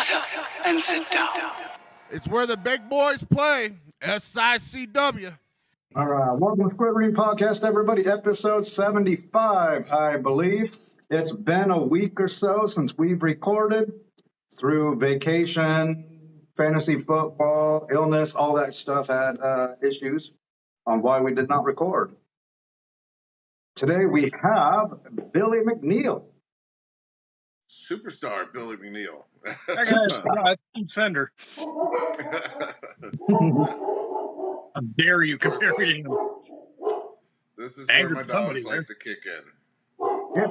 Shut up and sit down. It's where the big boys play. SICW. All right. Welcome to Squid Ring Podcast, everybody. Episode 75, I believe. It's been a week or so since we've recorded through vacation, fantasy football, illness, all that stuff had issues on why we did not record. Today we have Billy Mcneil. Superstar Billy Mcneil. That guy's got Fender. How dare you compare me to him? This is where my dogs like to kick in. Yeah.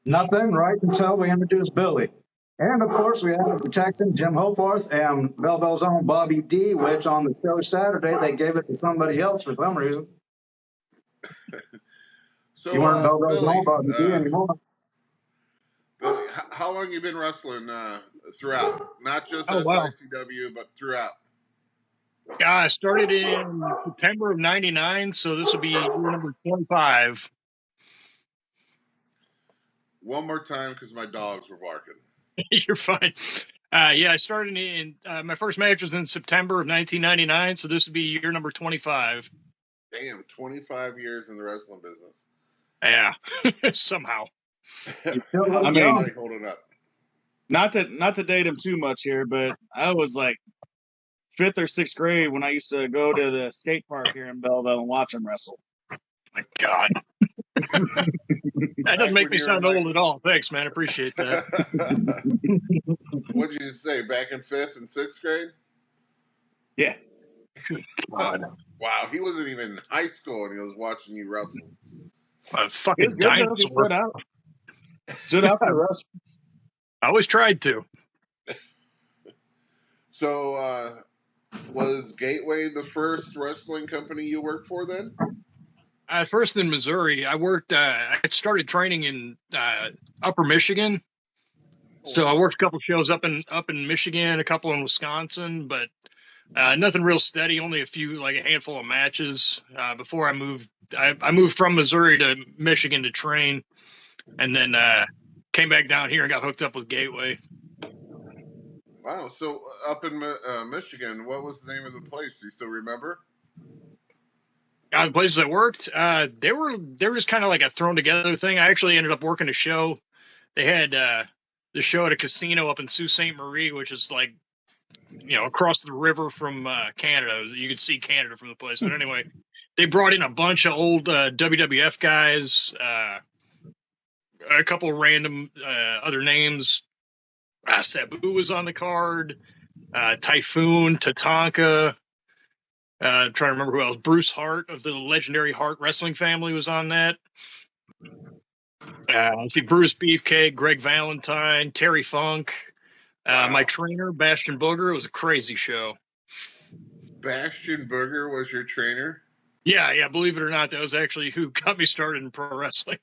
Nothing right until we introduce Billy. And, of course, we have Big Texan Jim Hoffarth and Belleville's own Bobby D, which on the show Saturday, they gave it to somebody else for some reason. So, you weren't Belleville's Billy, own Bobby D anymore. Billy, how long you been wrestling throughout? Not just SICW, but throughout? I started in September of '99, so this will be year number 25. One more time, because my dogs were barking. You're fine. I started in my first match was in September of 1999, so this would be year number 25. Damn, 25 years in the wrestling business. Yeah, somehow. I mean, holding up. Not to date him too much here, but I was like 5th or 6th grade when I used to go to the skate park here in Belleville and watch him wrestle. My God. That doesn't make me sound old at all. Thanks, man. I appreciate that. What'd you say, back in 5th and 6th grade? Yeah. God. Wow, he wasn't even in high school and he was watching you wrestle. A fucking dinosaur. Stood out for wrestling. I always tried to. So, was Gateway the first wrestling company you worked for then? First in Missouri. I started training in Upper Michigan. So I worked a couple shows up in Michigan, a couple in Wisconsin, but nothing real steady, only a handful of matches before I moved. I moved from Missouri to Michigan to train, and then came back down here and got hooked up with Gateway. Wow. So up in Michigan, what was the name of the place? Do you still remember? The places I worked, they were just kind of like a thrown together thing. I actually ended up working a show. They had the show at a casino up in Sault Ste. Marie, which is like, across the river from Canada. You could see Canada from the place. But anyway, they brought in a bunch of old WWF guys, a couple of random other names. Sabu was on the card, Typhoon, Tatanka. I'm trying to remember who else. Bruce Hart of the legendary Hart wrestling family was on that. Let's see, Bruce Beefcake, Greg Valentine, Terry Funk. Wow. My trainer, Bastion Booger. It was a crazy show. Bastion Booger was your trainer? Yeah. Believe it or not, that was actually who got me started in pro wrestling.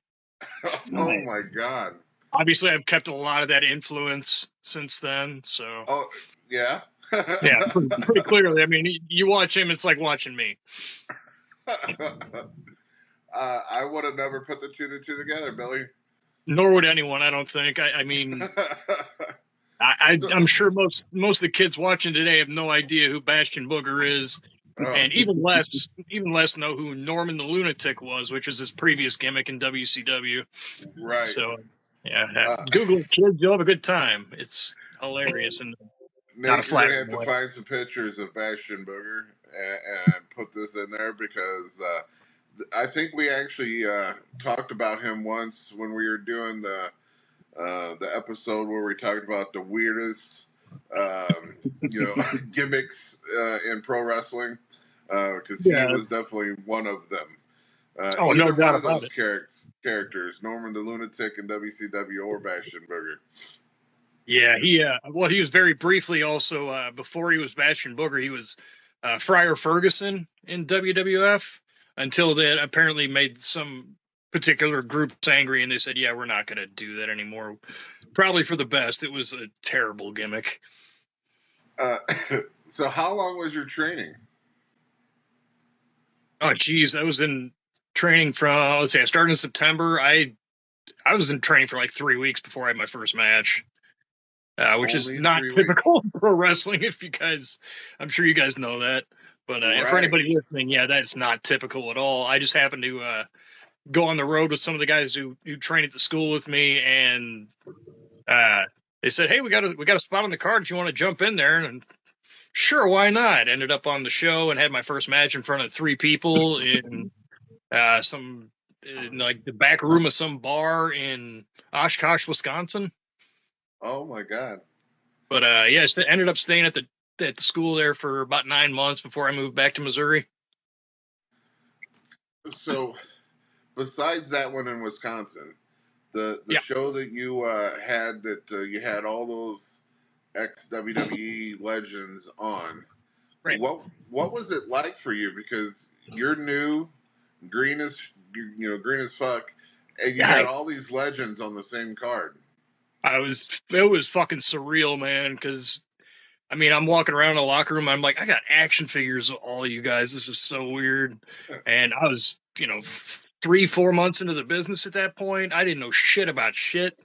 Oh my God. Obviously, I've kept a lot of that influence since then. So. Oh, yeah? Yeah, pretty clearly. I mean, you watch him, it's like watching me. I would have never put the two together, Billy. Nor would anyone, I don't think. I mean, I'm sure most of the kids watching today have no idea who Bastion Booger is, and even less know who Norman the Lunatic was, which is his previous gimmick in WCW. Right. So, yeah, Google it, kids, you'll have a good time. It's hilarious and Nick, you're gonna have to find some pictures of Bastion Booger and put this in there because I think we actually talked about him once when we were doing the episode where we talked about the weirdest gimmicks in pro wrestling because he was definitely one of them. No doubt about it. Characters, Norman the Lunatic in WCW or Bastion Booger. Yeah, he was very briefly also, before he was Bastion Booger, he was Friar Ferguson in WWF until they apparently made some particular groups angry and they said, yeah, we're not going to do that anymore. Probably for the best. It was a terrible gimmick. So how long was your training? Oh, geez. I was in training from, I started in September. I was in training for like 3 weeks before I had my first match. which is Only not 3 typical weeks. of pro wrestling. I'm sure you guys know that. But for Right. anybody listening, yeah, that's not typical at all. I just happened to go on the road with some of the guys who train at the school with me, and they said, "Hey, we got a spot on the card if you want to jump in there." And sure, why not? Ended up on the show and had my first match in front of 3 people in like the back room of some bar in Oshkosh, Wisconsin. Oh my God. But yeah, I ended up staying at the school there for about 9 months before I moved back to Missouri. So, besides that one in Wisconsin, the show that you had you had all those ex WWE legends on. Right. What was it like for you? Because you're new, green as green as fuck, and you got all these legends on the same card. It was fucking surreal, man, because I mean, I'm walking around in the locker room. I'm like, I got action figures of all you guys. This is so weird. And I was, 3-4 months into the business at that point. I didn't know shit about shit.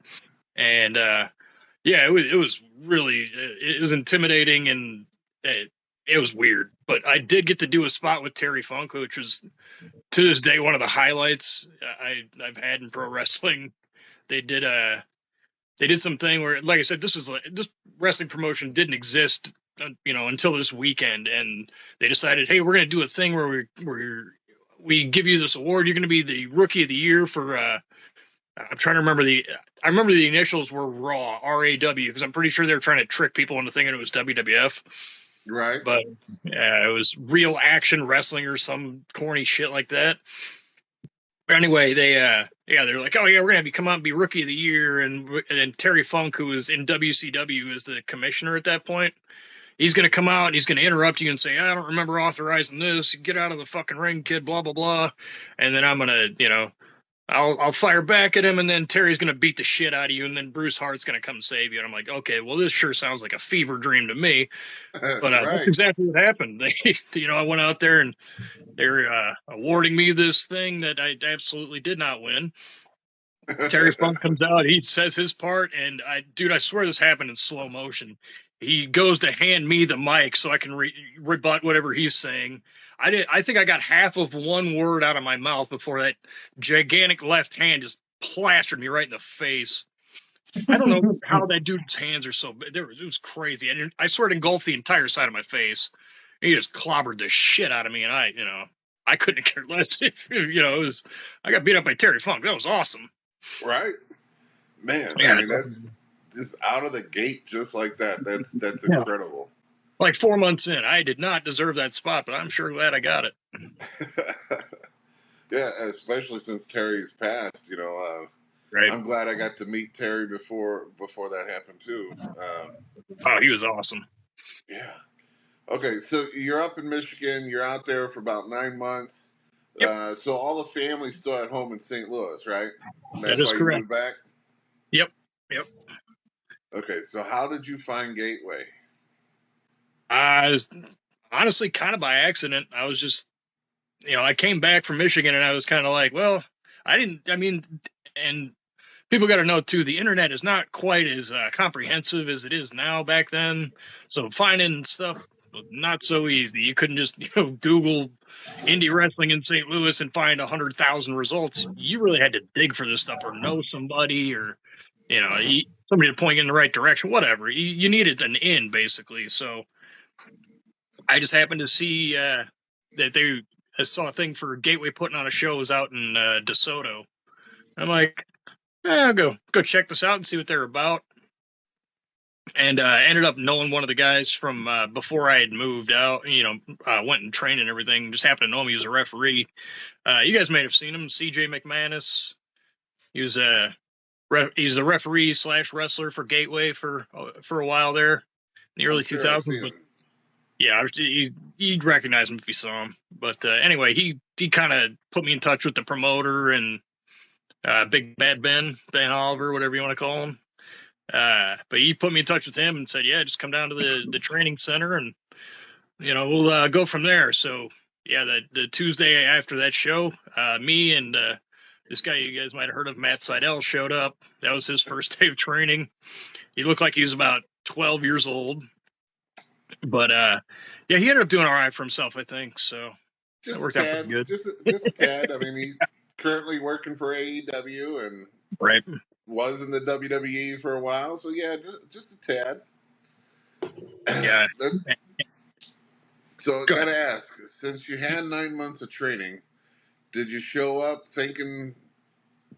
And yeah, it was really, it was intimidating, and it was weird. But I did get to do a spot with Terry Funk, which was to this day one of the highlights I've had in pro wrestling. They did something where, like I said, this wrestling promotion didn't exist, until this weekend, and they decided, hey, we're going to do a thing where we give you this award. You're going to be the rookie of the year for. I'm trying to remember I remember the initials were RAW, RAW, because I'm pretty sure they were trying to trick people into thinking it was WWF. Right. But it was Real Action Wrestling or some corny shit like that. But anyway, they're like, oh yeah, we're gonna have you come out and be rookie of the year, and Terry Funk, who was in WCW as the commissioner at that point, he's gonna come out and he's gonna interrupt you and say, I don't remember authorizing this. Get out of the fucking ring, kid. Blah blah blah. And then I'm gonna, I'll fire back at him, and then Terry's gonna beat the shit out of you, and then Bruce Hart's gonna come save you. And I'm like, okay, well, this sure sounds like a fever dream to me. But Right. that's exactly what happened. I went out there and they were awarding me this thing that I absolutely did not win. Terry Funk comes out, he says his part, and I swear this happened in slow motion. He goes to hand me the mic so I can rebut whatever he's saying. I think I got half of one word out of my mouth before that gigantic left hand just plastered me right in the face. I don't know how that dude's hands are so big. It was crazy. I swear it engulfed the entire side of my face. He just clobbered the shit out of me, and I couldn't care less. I got beat up by Terry Funk. That was awesome. Right. Man, Yeah. I mean, that's just out of the gate just like that. That's incredible. Like 4 months in, I did not deserve that spot, but I'm sure glad I got it. Yeah, especially since Terry's passed, Right. I'm glad I got to meet Terry before that happened too. Oh, he was awesome. Yeah. Okay, so you're up in Michigan. You're out there for about 9 months. Yep. So all the family's still at home in St. Louis, right? That is why correct. you moved back? Yep. Okay, so how did you find Gateway? I was honestly kind of by accident. I was just, I came back from Michigan and I was kind of like, well, and people got to know too, the internet is not quite as comprehensive as it is now back then. So finding stuff was not so easy. You couldn't just, Google indie wrestling in St. Louis and find 100,000 results. You really had to dig for this stuff or know somebody or, somebody to point you in the right direction, whatever. You needed an in basically. So I just happened to see that I saw a thing for Gateway putting on a show was out in DeSoto. I'm like, I'll go check this out and see what they're about. And ended up knowing one of the guys from before I had moved out, went and trained and everything. Just happened to know him. He was a referee. You guys may have seen him, CJ McManus. He was he's the referee / wrestler for Gateway for a while there in the early 2000s. But yeah, you'd recognize him if you saw him. But anyway, he kind of put me in touch with the promoter and Big Bad Ben Oliver, whatever you want to call him. But he put me in touch with him and said, yeah, just come down to the training center and, we'll go from there. So, yeah, the Tuesday after that show, me and This guy you guys might have heard of, Matt Seidel, showed up. That was his first day of training. He looked like he was about 12 years old. But, yeah, he ended up doing all right for himself, I think. So that Just a worked out pretty tad, good. just a tad. I mean, he's currently working for AEW and Right. was in the WWE for a while. So yeah, just a tad. Yeah. So Go gotta ahead. ask, since you had 9 months of training, did you show up thinking,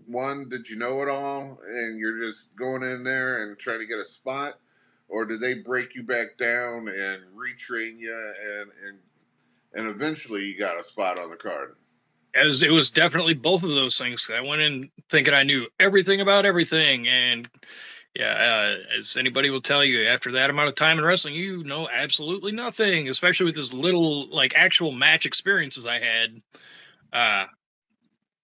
one, did you know it all and you're just going in there and trying to get a spot, or did they break you back down and retrain you and eventually you got a spot on the card? It was definitely both of those things. I went in thinking I knew everything about everything, and yeah, as anybody will tell you, after that amount of time in wrestling, you know absolutely nothing, especially with as little like actual match experiences I had. Yeah,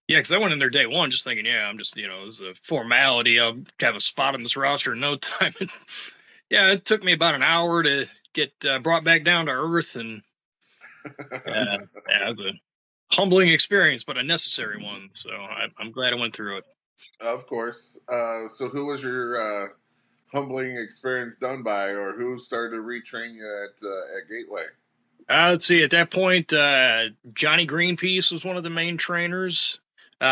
because I went in there day one just thinking, yeah, I'm just, it's a formality. I'll have a spot on this roster in no time. Yeah, it took me about an hour to get brought back down to earth, and yeah, it was a humbling experience, but a necessary one. So I'm glad I went through it. Of course. So who was your humbling experience done by, or who started to retrain you at Gateway? Let's see. At that point, Johnny Greenpeace was one of the main trainers.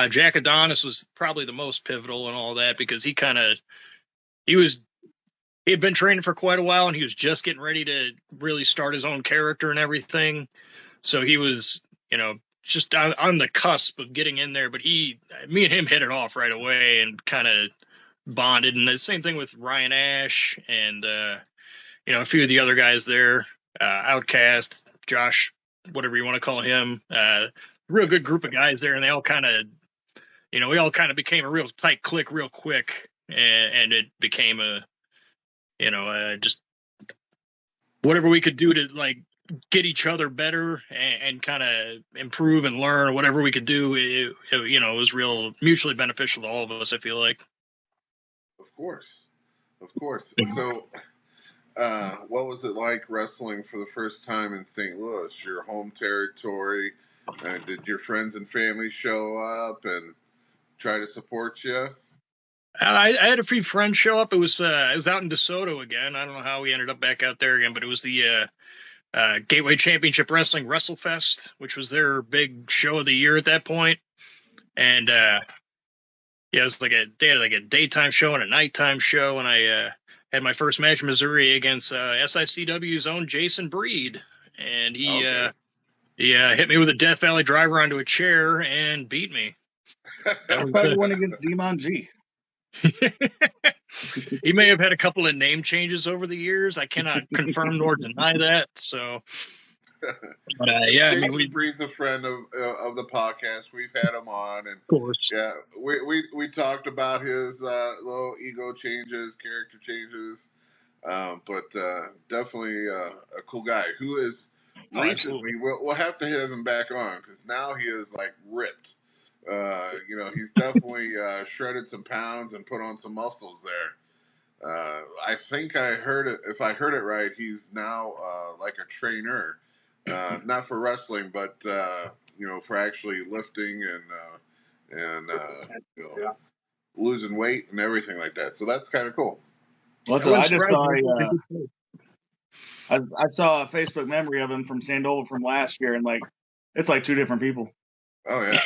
Jack Adonis was probably the most pivotal and all that because he had been training for quite a while and he was just getting ready to really start his own character and everything. So he was, just on the cusp of getting in there. But me and him hit it off right away and kind of bonded. And the same thing with Ryan Ash and a few of the other guys there. Outcast, Josh, whatever you want to call him, real good group of guys there, and they all kind of, we all kind of became a real tight clique real quick, and it became just whatever we could do to like get each other better and kind of improve and learn, whatever we could do, it was real mutually beneficial to all of us, I feel like. Of course. So what was it like wrestling for the first time in St. Louis, your home territory? Did your friends and family show up and try to support you? I had a few friends show up. It was out in DeSoto again. I don't know how we ended up back out there again, but it was the Gateway Championship Wrestling WrestleFest, which was their big show of the year at that point. And it was they had like a daytime show and a nighttime show, and I had my first match in Missouri against SICW's own Jason Breed, and he hit me with a Death Valley driver onto a chair and beat me. I thought you went against Demon G. He may have had a couple of name changes over the years. I cannot confirm nor deny that. So, but Jason Breed's a friend of the podcast. We've had him on, and of course, yeah, we talked about his little ego changes, character changes, but definitely a cool guy who is recently. We'll have to have him back on because now he is like ripped. He's definitely shredded some pounds and put on some muscles there. I think I heard it. If I heard it right, he's now like a trainer, not for wrestling, but for actually lifting and losing weight and everything like that. So that's kind of cool. Well, I just saw I saw a Facebook memory of him from Sandoval from last year, and like it's like two different people. Oh yeah.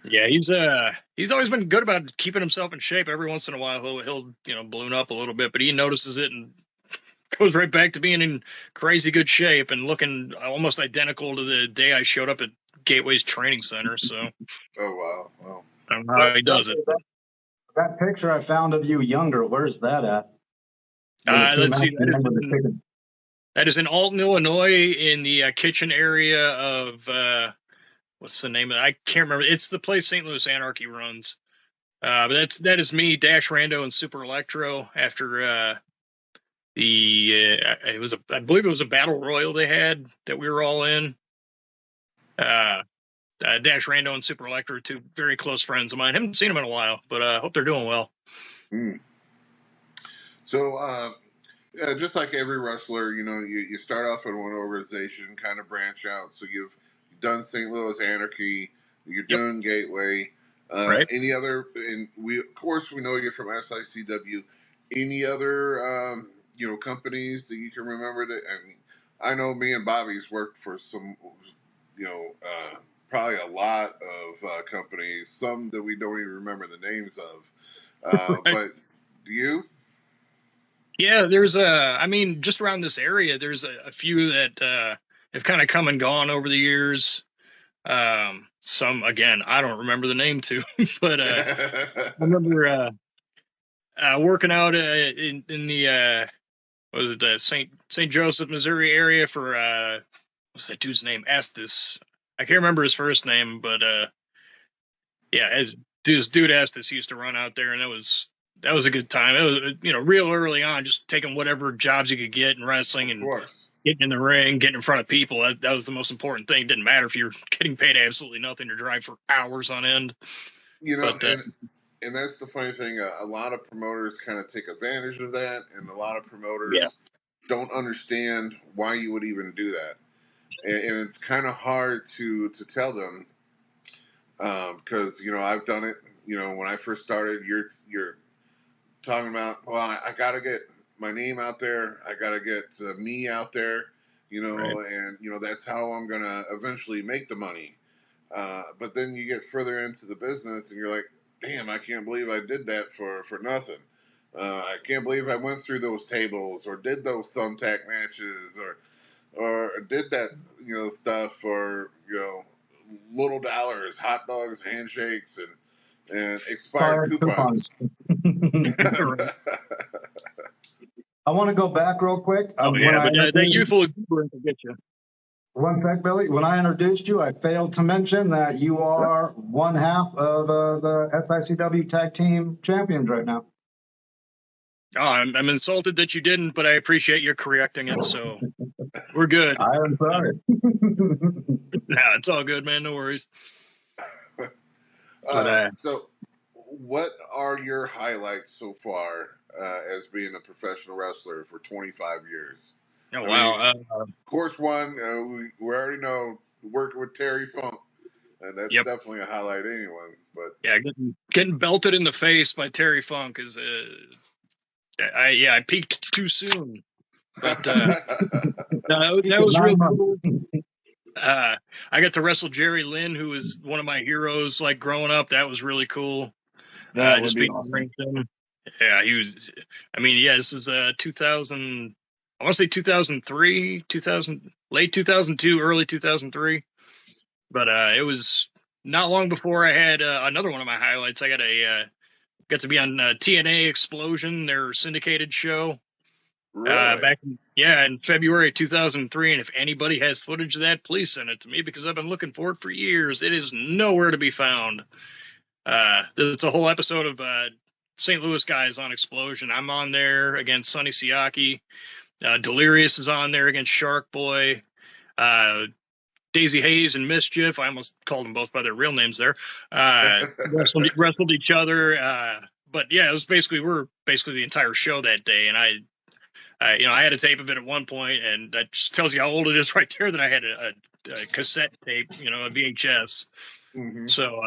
Yeah, he's always been good about keeping himself in shape. Every once in a while, he'll balloon up a little bit, but he notices it and goes right back to being in crazy good shape and looking almost identical to the day I showed up at Gateway's training center. So, oh wow, I don't know how he does it. That picture I found of you younger, where's that at? Let's see. That is in Alton, Illinois, in the kitchen area of what's the name of it? I can't remember. It's the place St. Louis Anarchy runs. But that is me, Dash Rando, and Super Electro after I believe it was a battle royal they had that we were all in. Dash Rando and Super Electro are two very close friends of mine. Haven't seen them in a while, but I hope they're doing well. So just like every wrestler, you start off in one organization, kind of branch out. So you've done St. Louis Anarchy. You're Yep. doing Gateway. Right. Any other? And we, of course, we know you from SICW. Any other, companies that you can remember that? And I know me and Bobby's worked for some, probably a lot of companies. Some that we don't even remember the names of. Right. But do you? Yeah, just around this area, there's a few that have kind of come and gone over the years. Some, again, I don't remember the name to, but I remember working out in the what was it, St. Joseph, Missouri area for what's that dude's name? Estes. I can't remember his first name, but yeah, as this dude Estes used to run out there, and that was a good time. It was real early on, just taking whatever jobs you could get in wrestling Of and course. getting in the ring, getting in front of people. That was the most important thing. It didn't matter if you're getting paid absolutely nothing to drive for hours on end. But And that's the funny thing. A lot of promoters kind of take advantage of that, and a lot of yeah, promoters don't understand why you would even do that. And it's kind of hard to tell them because I've done it. When I first started, you're talking about, well, I got to get my name out there. I got to get me out there. right. And that's how I'm gonna eventually make the money. But then you get further into the business, and you're like, damn, I can't believe I did that for nothing. I can't believe I went through those tables or did those thumbtack matches or did that stuff for little dollars, hot dogs, handshakes, and expired Expired coupons. Right. I want to go back real quick. Oh When yeah, I but that introduced, youthful exuberance will get you. one sec, Billy. When I introduced you, I failed to mention that you are one half of the SICW Tag Team Champions right now. Oh, I'm insulted that you didn't, but I appreciate your correcting it. So we're good. I am sorry. Nah, it's all good, man. No worries. But So, what are your highlights so far as being a professional wrestler for 25 years? oh I wow. mean, of course, one, we already know working with Terry Funk, and that's Yep. definitely a highlight anyway. But Yeah, getting belted in the face by Terry Funk is I peaked too soon, but that was real cool. I got to wrestle Jerry Lynn, who was one of my heroes, like growing up. That was really cool. That would Just be being awesome. in the ring with him. Yeah, he was. I mean, yeah, this was 2000. I want to say 2003, 2000, late 2002, early 2003. But it was not long before I had another one of my highlights. I got to be on TNA Explosion, their syndicated show. really, Back in February 2003, and if anybody has footage of that, please send it to me because I've been looking for it for years. It is nowhere to be found. It's a whole episode of St. Louis guys on Explosion. I'm on there against Sonny Siaki. Delirious is on there against Shark Boy. Daisy Hayes and Mischief. I almost called them both by their real names there. Wrestled each other. But yeah, we're basically the entire show that day, and I had a tape of it at one point, and that just tells you how old it is right there. That I had a cassette tape, a VHS. mm-hmm. So,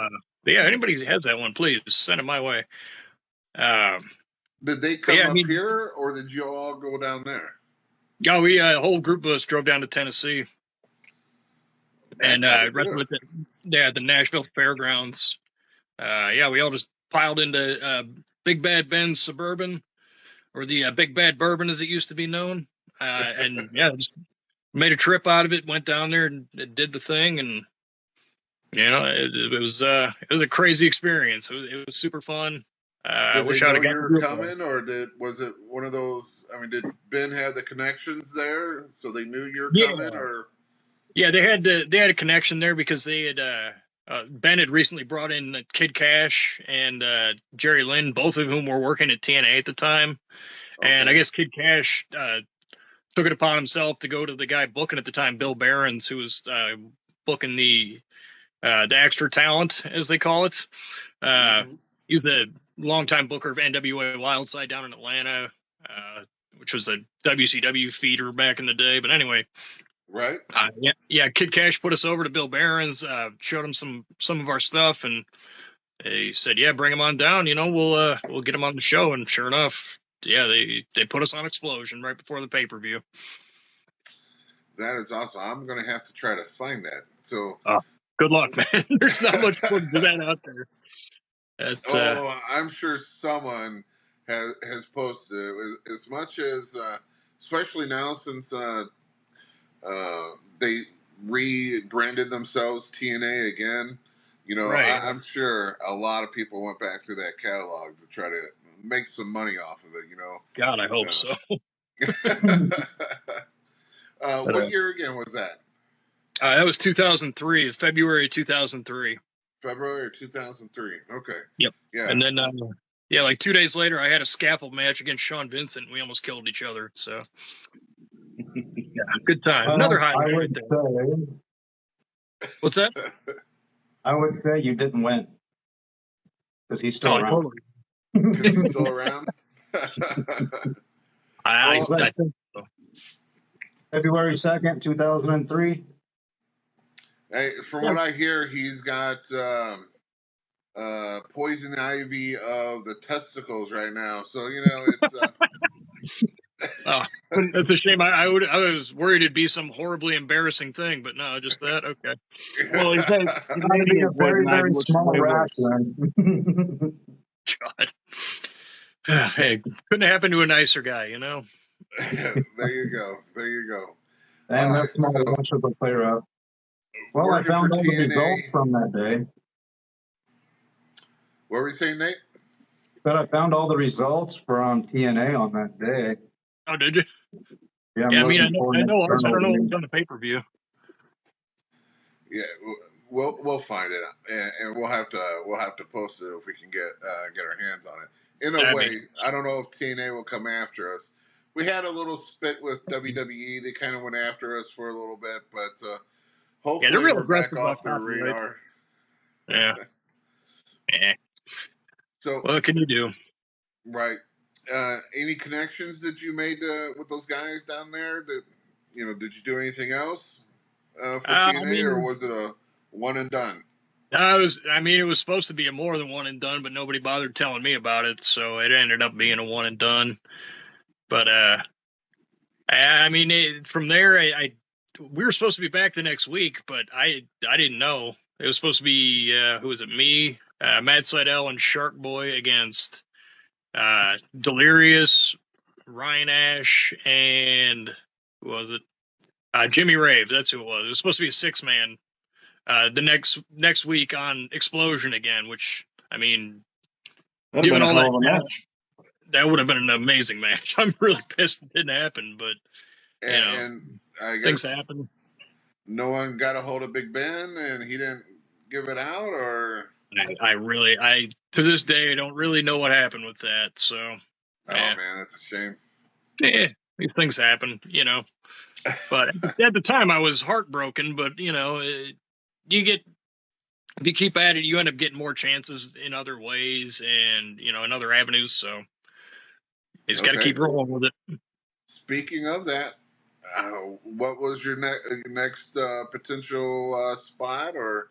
but yeah, anybody who has that one, please send it my way. Did they come yeah, up here, or did you all go down there? Yeah, we a whole group of us drove down to Tennessee and wrestled at the Nashville Fairgrounds. We all just piled into Big Bad Ben's Suburban, or the Big Bad Bourbon as it used to be known, and just made a trip out of it. Went down there and did the thing, and it was a crazy experience. It was super fun. I Did they wish I'd know have you gotten were coming, or was it one of those? I mean, did Ben have the connections there, so they knew you were coming, or? Yeah, they had a connection there because they had Ben had recently brought in Kid Cash and Jerry Lynn, both of whom were working at TNA at the time. Okay. And I guess Kid Cash took it upon himself to go to the guy booking at the time, Bill Behrens, who was booking the extra talent, as they call it. He was a longtime booker of NWA Wildside down in Atlanta, which was a WCW feeder back in the day. But anyway, Right? Yeah. Kid Cash put us over to Bill Barron's, showed him some of our stuff, and he said, "Yeah, bring him on down. We'll get him on the show." And sure enough, yeah, they put us on Explosion right before the pay-per-view. That is awesome. I'm going to have to try to find that. So, good luck, man. There's not much footage of that out there. I'm sure someone has posted it. As much as, especially now since they rebranded themselves TNA again. Right. I'm sure a lot of people went back through that catalog to try to make some money off of it. God, I hope so. What year again was that? That was 2003, February 2003. February 2003. Okay. Yep. Yeah. And then, like 2 days later, I had a scaffold match against Sean Vincent. And we almost killed each other. So, yeah, good time. Another highlight right there. What's that? I would say you didn't win because he's still around. Totally. He's still around. I think so. February 2nd, 2003. Hey, from what I hear, he's got poison ivy of the testicles right now. So it's. Oh, that's a shame. I was worried it'd be some horribly embarrassing thing, but no, just that. Okay. Well, he's Going to be a very, very small wrestler. God. Hey, couldn't happen to a nicer guy, There you go. And that small wrestler will clear up. Well, I found all the results from that day. What were you saying, Nate? But I found all the results from TNA on that day. Oh, did you? Yeah, I know ours. I don't know what's on the pay-per-view. Yeah, we'll find it, and we'll have to post it if we can get our hands on it. In a way, I don't know if TNA will come after us. We had a little spit with WWE. They kind of went after us for a little bit, but hopefully we're back off their radar. Yeah. Yeah. So what can you do? Right. Any connections that you made with those guys down there? That did you do anything else for TNA, or was it a one and done? It was supposed to be a more than one and done, but nobody bothered telling me about it, so it ended up being a one and done. But from there, we were supposed to be back the next week, but I didn't know. It was supposed to be who was it? Me, Mad Seidel, and Shark Boy against Delirious, Ryan Ash, and who was it? Jimmy Rave. That's who it was. It was supposed to be a 6-man. The next week on Explosion again, which given all that match, that would have been an amazing match. I'm really pissed it didn't happen, but and I guess things happen. No one got a hold of Big Ben, and he didn't give it out, or I to this day I don't really know what happened with that. So, man, that's a shame. Yeah, these things happen, But at the time I was heartbroken. But if you keep at it, you end up getting more chances in other ways and in other avenues. So you just got to keep rolling with it. Speaking of that, what was your next potential spot, or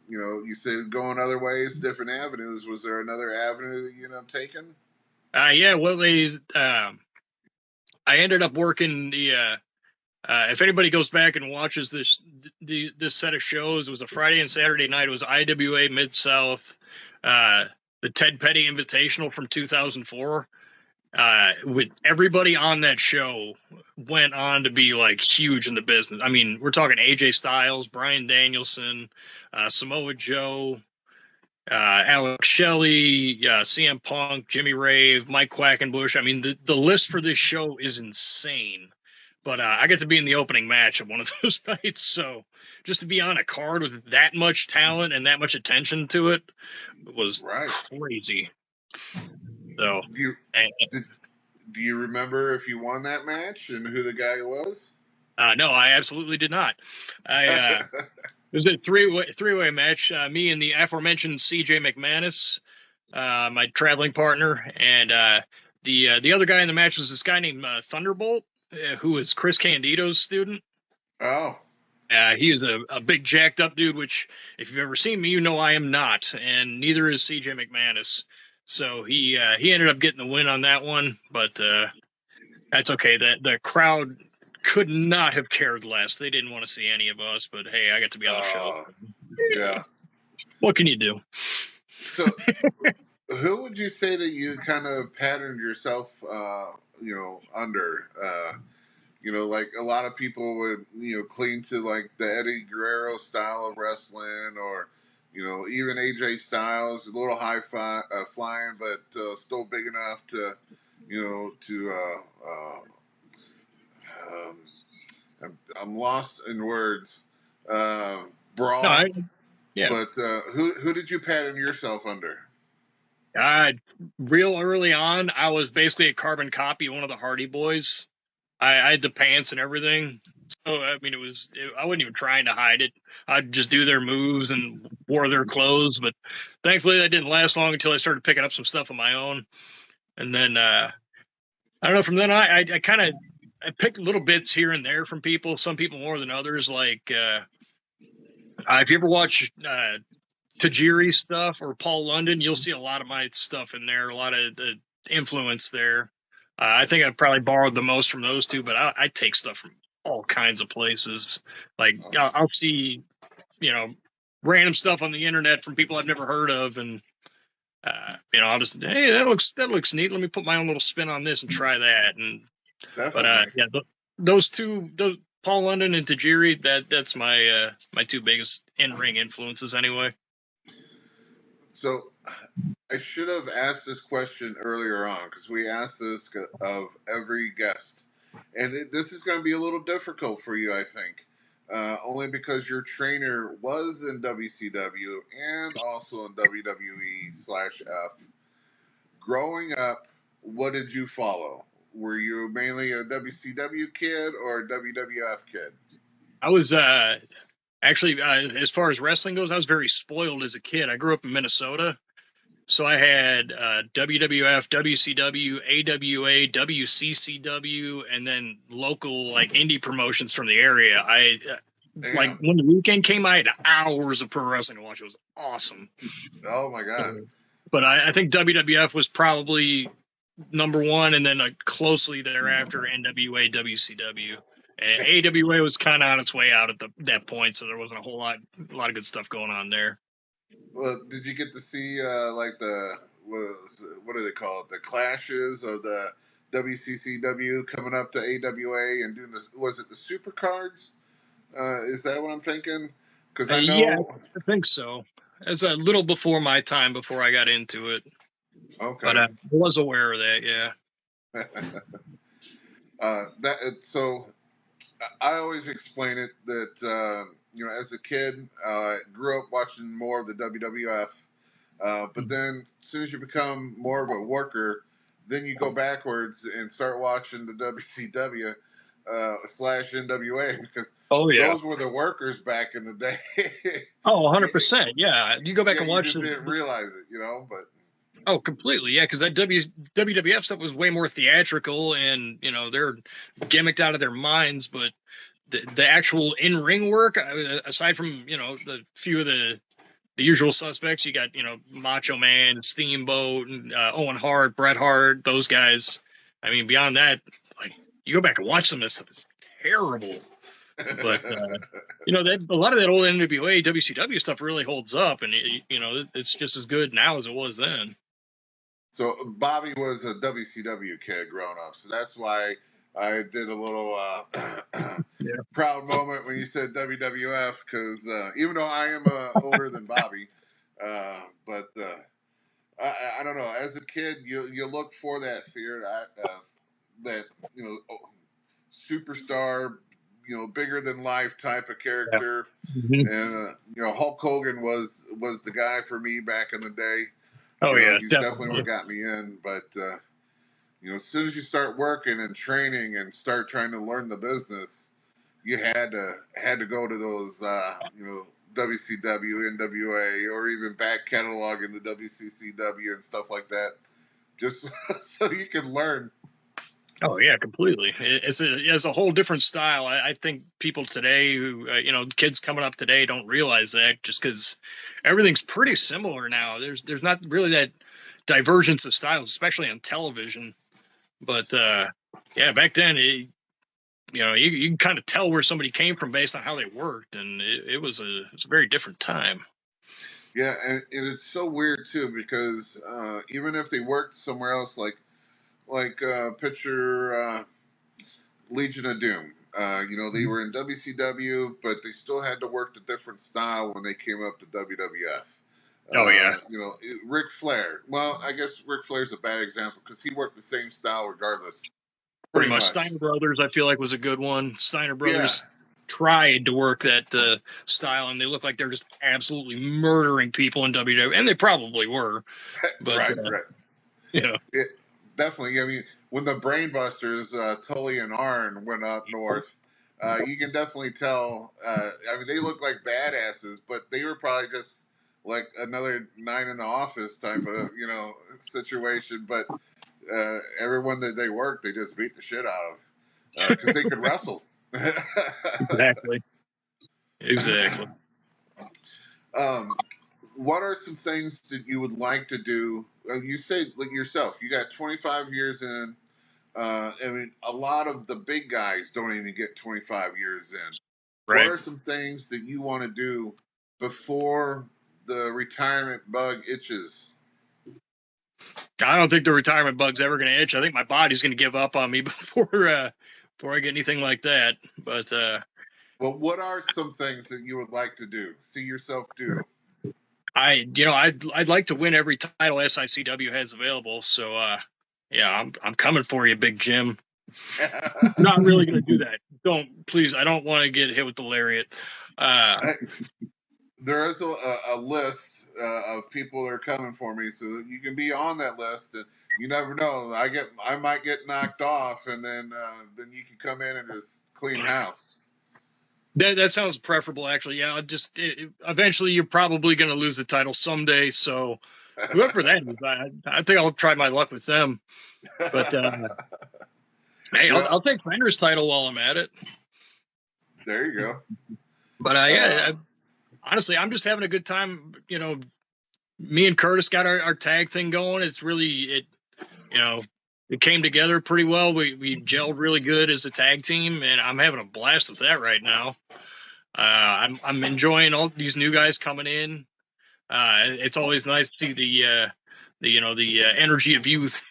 you said going other ways, different avenues. Was there another avenue that you ended up taking? Yeah. Well, I ended up working the. If anybody goes back and watches this set of shows, it was a Friday and Saturday night. It was IWA Mid-South, the Ted Petty Invitational from 2004. With everybody on that show went on to be like huge in the business. I mean, we're talking AJ Styles, Bryan Danielson, Samoa Joe, Alex Shelley, CM Punk, Jimmy Rave, Mike Quackenbush. I mean, the list for this show is insane. But I get to be in the opening match of one of those nights. So just to be on a card with that much talent and that much attention to it was crazy. So do you remember if you won that match and who the guy was? No, I absolutely did not. It was a three-way match. Me and the aforementioned CJ McManus, my traveling partner, and the other guy in the match was this guy named Thunderbolt. who is Chris Candido's student. Oh, He is a big jacked up dude, which if you've ever seen me, you know I am not, and neither is CJ McManus. So he ended up getting the win on that one, but that's okay. The crowd could not have cared less. They didn't want to see any of us, but hey, I got to be on the show. Yeah. What can you do? So, who would you say that you kind of patterned yourself, under? Like a lot of people would, cling to like the Eddie Guerrero style of wrestling, or, even AJ Styles, a little flying, but still big enough to, I'm lost in words, brawl. No, yeah. But who did you pattern yourself under? Real early on, I was basically a carbon copy of one of the Hardy Boys. I had the pants and everything. So, I mean, I wasn't even trying to hide it. I'd just do their moves and wore their clothes. But thankfully, that didn't last long until I started picking up some stuff of my own. And then, I don't know, from then on, I picked little bits here and there from people, some people more than others. Like, if you ever watch Tajiri stuff or Paul London, you'll see a lot of my stuff in there, a lot of the influence there. I think I probably borrowed the most from those two, but I take stuff from all kinds of places. Like I'll see, random stuff on the internet from people I've never heard of, and I'll just, hey, that looks neat. Let me put my own little spin on this and try that. And Definitely. but those Paul London and Tajiri, that's my my two biggest in-ring influences anyway. So I should have asked this question earlier on, because we asked this of every guest, and this is going to be a little difficult for you, I think, only because your trainer was in WCW and also in WWE/F. Growing up, what did you follow? Were you mainly a WCW kid or a WWF kid? I was actually, as far as wrestling goes, I was very spoiled as a kid. I grew up in Minnesota. So I had WWF, WCW, AWA, WCCW, and then local like indie promotions from the area. Like when the weekend came, I had hours of pro wrestling to watch. It was awesome. Oh my god! But I think WWF was probably number one, and then closely thereafter NWA, WCW. And AWA was kind of on its way out at that point, so there wasn't a lot of good stuff going on there. Well, did you get to see like what do they call it? The clashes of the WCCW coming up to AWA and doing was it the supercards? Is that what I'm thinking? Because I know. Yeah, I think so. It's a little before my time, before I got into it. Okay. But I was aware of that, yeah. So I always explain it that as a kid, I grew up watching more of the WWF, but then as soon as you become more of a worker, then you go backwards and start watching the WCW /NWA, because those were the workers back in the day. 100%. Yeah, you go back and watch. You just didn't realize it, but. Oh, completely. Yeah, because that WWF stuff was way more theatrical, and they're gimmicked out of their minds. But the actual in-ring work, aside from the few of the usual suspects, you got Macho Man, Steamboat, and Owen Hart, Bret Hart, those guys. I mean, beyond that, like you go back and watch them, it's terrible. But a lot of that old NWA, WCW stuff really holds up, and it's just as good now as it was then. So Bobby was a WCW kid growing up, so that's why I did a little proud moment when you said WWF, because even though I am older than Bobby, but I don't know. As a kid, you look for that fear, that superstar, bigger than life type of character, and Hulk Hogan was the guy for me back in the day. Oh yeah, he's definitely what got me in. But as soon as you start working and training and start trying to learn the business, you had to go to those WCW, NWA, or even back catalog in the WCCW and stuff like that, just so you could learn. Oh yeah, completely. It's a whole different style. I think people today, who kids coming up today, don't realize that just because everything's pretty similar now. There's not really that divergence of styles, especially on television. But yeah, back then, you can kind of tell where somebody came from based on how they worked, and it was a very different time. Yeah, and it's so weird too because even if they worked somewhere else, like picture Legion of Doom. They were in WCW, but they still had to work a different style when they came up to WWF. Oh yeah, Ric Flair. Well, I guess Ric Flair's a bad example because he worked the same style regardless. pretty Pretty much. much. Steiner Brothers, I feel like, was a good one. Steiner Yeah. Brothers tried to work that style, and they look like they're just absolutely murdering people in WWE, and they probably were. But Right. yeah, It, definitely. I mean, when the Brainbusters, Tully and Arn went up north, you can definitely tell. I mean, they look like badasses, but they were probably just like another nine in the office type of situation. But everyone that they worked, they just beat the shit out of because they could wrestle. exactly. What are some things that you would like to do? You say like yourself, you got 25 years in. I mean, a lot of the big guys don't even get 25 years in. What Right. are some things that you want to do before the retirement bug itches? I don't think the retirement bug's ever going to itch. I think my body's going to give up on me before I get anything like that. But Well, what are some things that you would like to do? See yourself do? I'd like to win every title SICW has available. So yeah, I'm coming for you, Big Jim. Not really going to do that. Please. I don't want to get hit with the lariat. There is a list of people that are coming for me, so you can be on that list. And you never know. I might get knocked off, and then you can come in and just clean house. That sounds preferable, actually. Yeah, eventually you're probably going to lose the title someday. So whoever that is, I think I'll try my luck with them. But hey, I'll take Fender's title while I'm at it. There you go. But honestly, I'm just having a good time. Me and Curtis got our tag thing going. It's really it came together pretty well. We gelled really good as a tag team, and I'm having a blast with that right now. I'm enjoying all these new guys coming in. It's always nice to see the energy of youth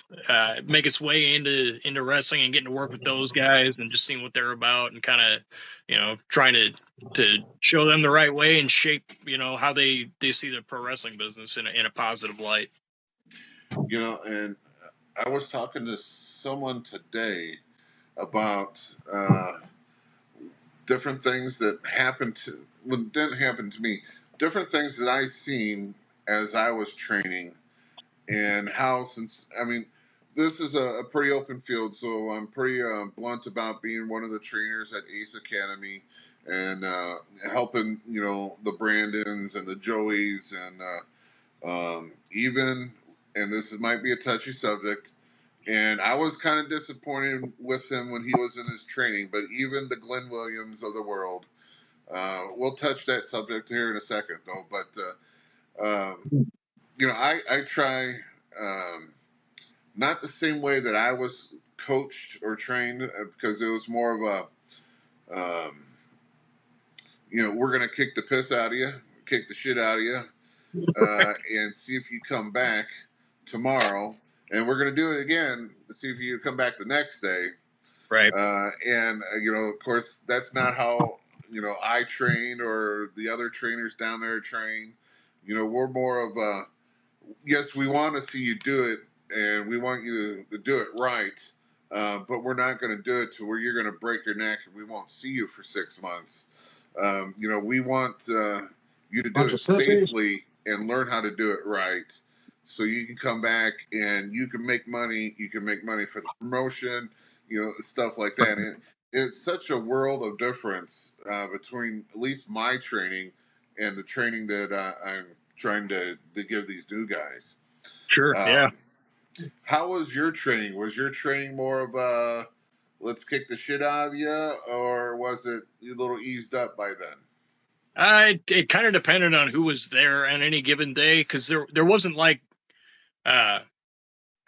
make its way into wrestling and getting to work with those guys and just seeing what they're about and kind of trying to show them the right way and shape how they see the pro wrestling business in a positive light. And I was talking to someone today about different things that didn't happen to me, different things that I seen as I was training, and how this is a pretty open field, so I'm pretty blunt about being one of the trainers at Ace Academy and helping the Brandons and the Joeys and even, and this might be a touchy subject, and I was kind of disappointed with him when he was in his training, but even the Glenn Williams of the world, we'll touch that subject here in a second, though. But, I try, not the same way that I was coached or trained, because it was more of a, we're going to kick the piss out of you, kick the shit out of you, and see if you come back tomorrow. And we're going to do it again to see if you come back the next day. Right. Of course, that's not how, I train or the other trainers down there train. We're more of yes, we want to see you do it and we want you to do it right. But we're not going to do it to where you're going to break your neck and we won't see you for 6 months. We want you to do it safely and learn how to do it right. So you can come back and you can make money. You can make money for the promotion, stuff like that. And it's such a world of difference between at least my training and the training that I'm trying to give these new guys. Sure. Yeah. How was your training? Was your training more of a let's kick the shit out of you, or was it a little eased up by then? It kind of depended on who was there on any given day, because there wasn't like, I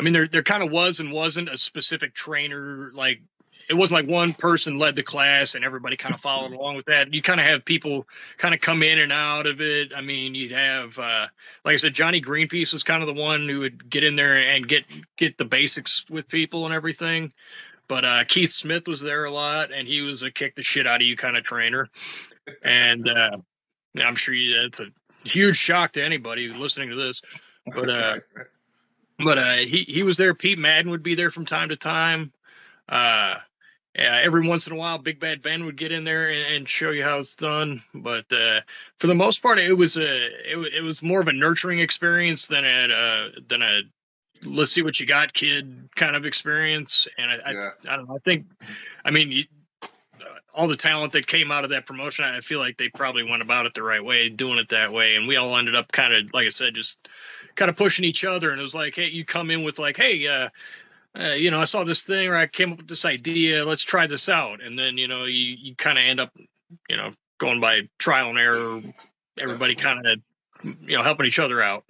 mean, there kind of was and wasn't a specific trainer. Like, it wasn't like one person led the class and everybody kind of followed along with that. You kind of have people kind of come in and out of it. I mean, you'd have, like I said, Johnny Greenpeace was kind of the one who would get in there and get the basics with people and everything. But Keith Smith was there a lot, and he was a kick the shit out of you kind of trainer. And I'm sure that's a huge shock to anybody listening to this. But he was there. Pete Madden would be there from time to time. Every once in a while, Big Bad Ben would get in there and show you how it's done. But for the most part, it was more of a nurturing experience than a let's see what you got, kid kind of experience. And I don't know. I mean, all the talent that came out of that promotion, I feel like they probably went about it the right way, doing it that way. And we all ended up kind of, like I said, just kind of pushing each other. And it was like, hey, you come in with like, hey, I saw this thing, or I came up with this idea. Let's try this out. And then, you kind of end up, going by trial and error, everybody kind of, helping each other out.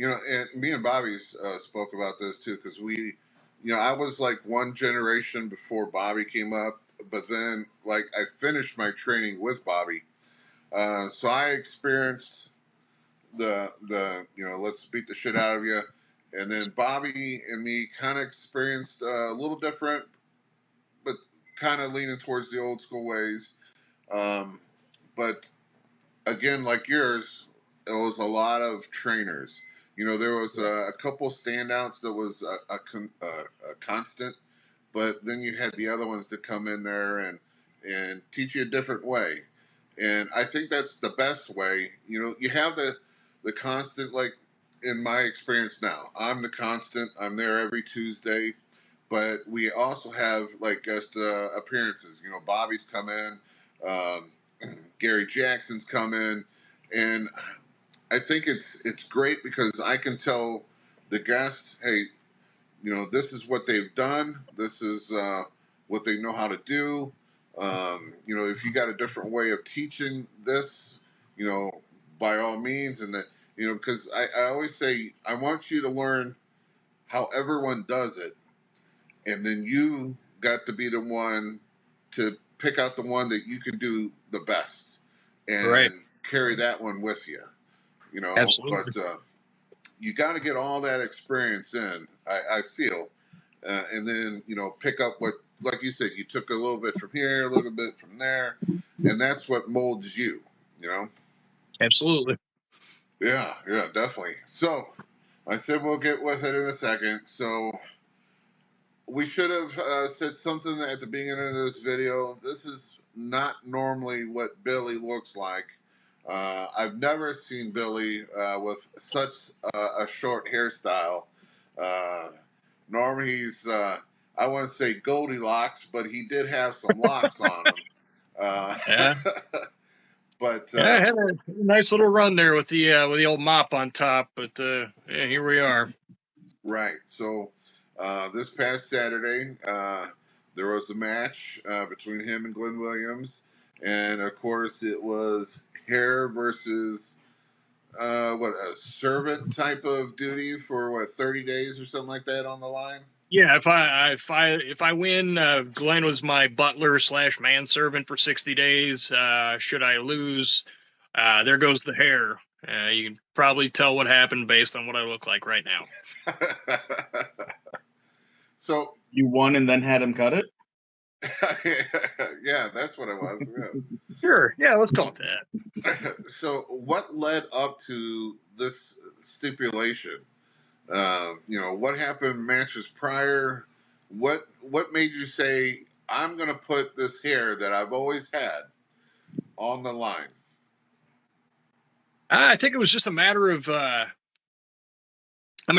And me and Bobby spoke about this too, because I was like one generation before Bobby came up, but then like I finished my training with Bobby, so I experienced the let's beat the shit out of you, and then Bobby and me kind of experienced a little different, but kind of leaning towards the old school ways, but again, like yours, it was a lot of trainers. There was a couple standouts that was a constant, but then you had the other ones that come in there and teach you a different way. And I think that's the best way. You have the constant, like in my experience now, I'm the constant. I'm there every Tuesday, but we also have like guest appearances. Bobby's come in, Gary Jackson's come in, and I think it's great because I can tell the guests, hey, this is what they've done. This is what they know how to do. If you got a different way of teaching this, by all means, and that, because I always say, I want you to learn how everyone does it. And then you got to be the one to pick out the one that you can do the best and carry that one with you. Absolutely. But you got to get all that experience in, I feel, and then, pick up what, like you said, you took a little bit from here, a little bit from there, and that's what molds you, Absolutely. Yeah, definitely. So I said we'll get with it in a second. So we should have said something at the beginning of this video. This is not normally what Billy looks like. I've never seen Billy with such a short hairstyle. Normally he's, I wouldn't say Goldilocks, but he did have some locks on him. Yeah. But I had a nice little run there with the old mop on top, but here we are. Right. So this past Saturday, there was a match between him and Glenn Williams, and of course it was hair versus a servant type of duty for 30 days or something like that on the line. Yeah, if I win, Glenn was my butler / manservant for 60 days. Should I lose, there goes the hair. You can probably tell what happened based on what I look like right now. So you won and then had him cut it? Yeah, that's what it was. Yeah. Sure. Yeah, let's call it that. So what led up to this stipulation? What happened matches prior? What made you say, I'm going to put this hair that I've always had on the line? I think it was just a matter of, I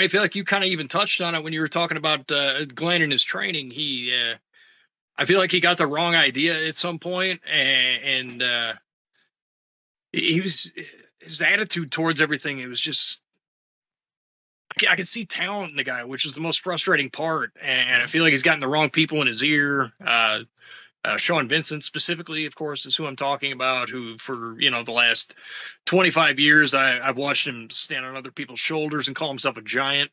feel like you kind of even touched on it when you were talking about Glenn and his training. I feel like he got the wrong idea at some point, and his attitude towards everything, it was just, I can see talent in the guy, which is the most frustrating part. And I feel like he's gotten the wrong people in his ear. Sean Vincent specifically, of course, is who I'm talking about, who for, the last 25 years, I've watched him stand on other people's shoulders and call himself a giant.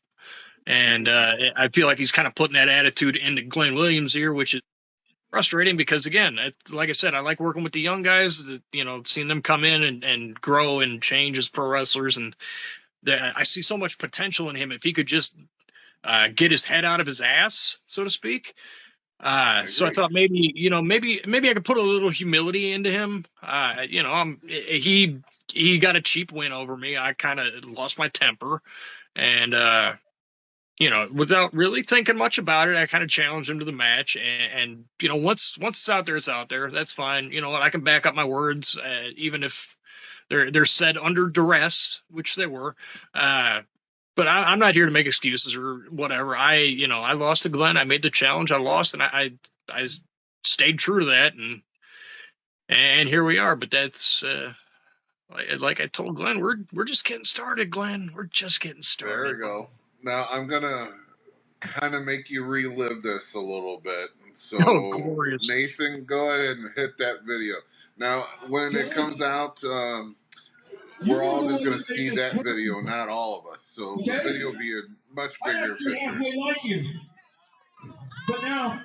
And I feel like he's kind of putting that attitude into Glenn Williams here, which is frustrating because, again, like I said, I like working with the young guys, seeing them come in and grow and change as pro wrestlers. And I see so much potential in him if he could just get his head out of his ass, so to speak. So I thought maybe I could put a little humility into him. He got a cheap win over me. I kind of lost my temper, and without really thinking much about it, I kind of challenged him to the match. And once it's out there, it's out there. That's fine. You know what? I can back up my words, even if they're said under duress, which they were. But I'm not here to make excuses or whatever. I lost to Glenn. I made the challenge. I lost, and I stayed true to that, and here we are. But that's like I told Glenn, we're just getting started, Glenn. We're just getting started. There we go. Now I'm gonna kind of make you relive this a little bit. So glorious. Nathan, go ahead and hit that video. Now when it comes out. We're all just going to see that video, not all of us. So the video will be a much bigger picture. Like you. But now,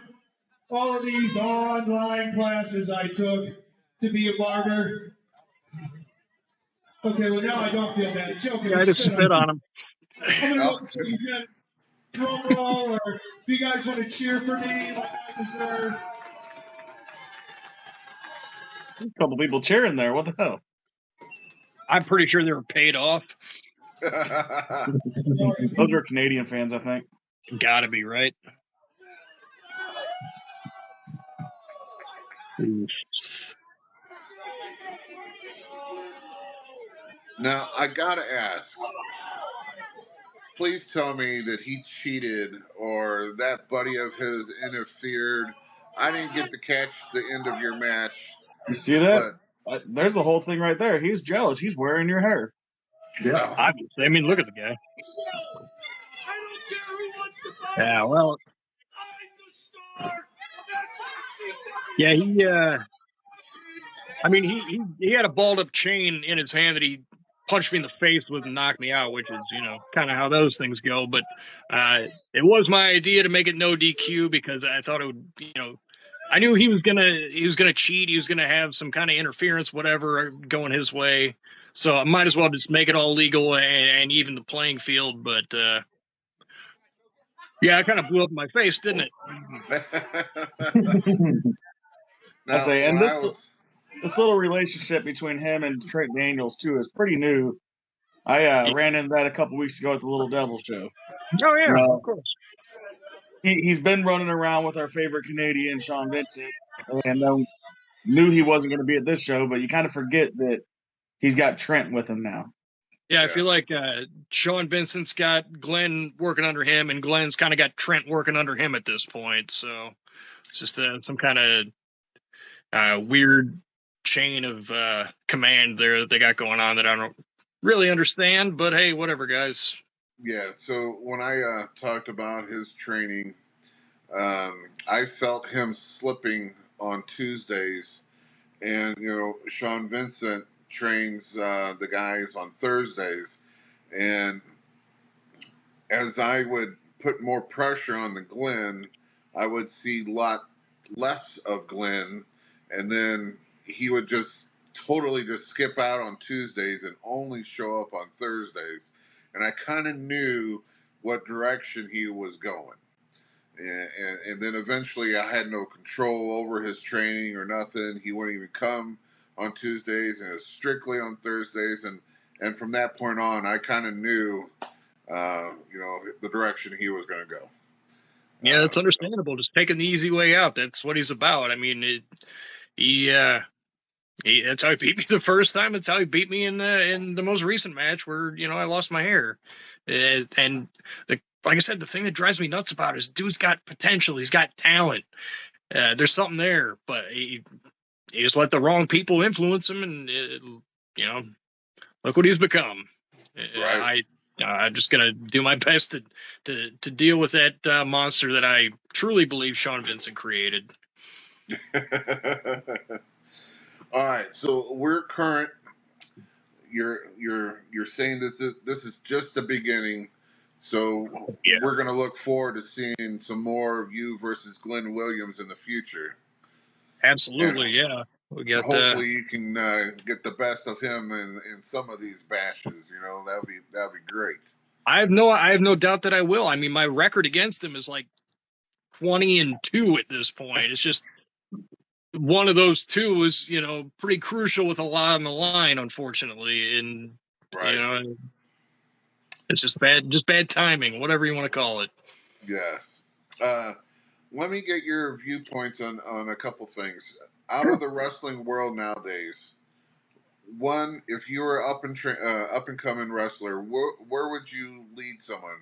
all of these online classes I took to be a barber. Okay, well now I don't feel bad. Joking. I just spit on him. I'm going to drum roll, or if you guys want to cheer for me like I deserve. A couple people cheering there. What the hell? I'm pretty sure they were paid off. Those are Canadian fans, I think. Gotta be, right? Now, I gotta ask. Please tell me that he cheated or that buddy of his interfered. I didn't get to catch the end of your match. You see that? There's the whole thing right there. He's jealous. He's wearing your hair. Yeah. Obviously. I mean, look at the guy. Yeah, well. Yeah, he had a balled up chain in his hand that he punched me in the face with and knocked me out, which is, kind of how those things go. But it was my idea to make it no DQ because I thought it would, I knew he was gonna cheat. He was gonna have some kind of interference, whatever, going his way. So I might as well just make it all legal and even the playing field. But yeah, I kind of blew up in my face, didn't it? This little relationship between him and Trent Daniels too is pretty new. I ran into that a couple weeks ago at the Little Devil show. Oh yeah, of course. He's been running around with our favorite Canadian, Sean Vincent, and knew he wasn't going to be at this show, but you kind of forget that he's got Trent with him now. Yeah, I feel like Sean Vincent's got Glenn working under him, and Glenn's kind of got Trent working under him at this point. So it's just some kind of weird chain of command there that they got going on that I don't really understand. But hey, whatever, guys. Yeah, so when I talked about his training, I felt him slipping on Tuesdays. And, Sean Vincent trains the guys on Thursdays. And as I would put more pressure on the Glenn, I would see a lot less of Glenn. And then he would just totally just skip out on Tuesdays and only show up on Thursdays. And I kind of knew what direction he was going. And then eventually I had no control over his training or nothing. He wouldn't even come on Tuesdays, and it was strictly on Thursdays. And from that point on, I kind of knew, the direction he was going to go. Yeah, that's understandable. Just taking the easy way out. That's what he's about. I mean, that's how he beat me the first time. That's how he beat me in the most recent match where, I lost my hair. And like I said, the thing that drives me nuts about it is dude's got potential. He's got talent. There's something there, but he just let the wrong people influence him, and look what he's become. Right. I'm just gonna do my best to deal with that monster that I truly believe Sean Vincent created. All right, so we're current. You're saying this is just the beginning, so Yeah, we're gonna look forward to seeing some more of you versus Glenn Williams in the future, and absolutely. Yeah, we got. hopefully you can get the best of him in some of these bashes. You know, that'd be great. I have no doubt that I will. I mean, my record against him is like 20-2 at this point. It's just one of those two was, pretty crucial with a lot on the line, unfortunately, and Right. it's just bad timing, whatever you want to call it. Yes. Let me get your viewpoints on a couple things out of the wrestling world nowadays. One, if you were up and coming wrestler, where would you lead someone?